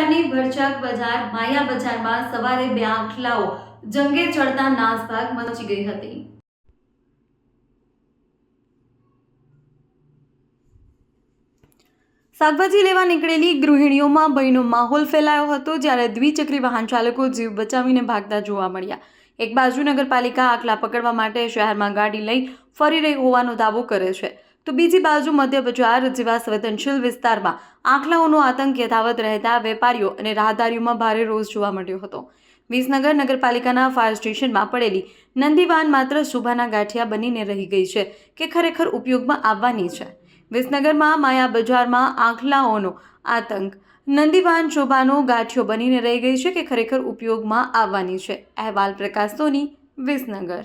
શહેરની ભરચક બજાર માયા બજારમાં સવારે બે આખલાઓ જંગે ચડતા નાસભાગ મચી ગઈ હતી। શાકભાજી લેવા નીકળેલી ગૃહિણીઓમાં ભયનો માહોલ ફેલાયો હતો, જ્યારે દ્વિચક્રી વાહન ચાલકો જીવ બચાવીને ભાગતા જોવા મળ્યા। એક બાજુ નગરપાલિકા આખલા પકડવા માટે શહેરમાં ગાડી લઈ ફરી રહી હોવાનો દાવો કરે છે, તો બીજી બાજુ મધ્ય બજાર જેવા સંવેદનશીલ વિસ્તારમાં આખલાઓનો આતંક યથાવત રહેતા વેપારીઓ અને રાહદારીઓમાં ભારે રોષ જોવા મળ્યો હતો। વિસનગર નગરપાલિકાના ફાયર સ્ટેશનમાં પડેલી નંદીવાન માત્ર શોભાના ગાંઠિયા બનીને રહી ગઈ છે કે ખરેખર ઉપયોગમાં આવવાની છે। વિસનગરમાં માયા બજારમાં આખલાઓનો આતંક નંદીવાન શોભાનો ગાંઠિયો બનીને રહી ગઈ છે કે ખરેખર ઉપયોગમાં આવવાની છે। અહેવાલ પ્રકાશ સોની, વિસનગર।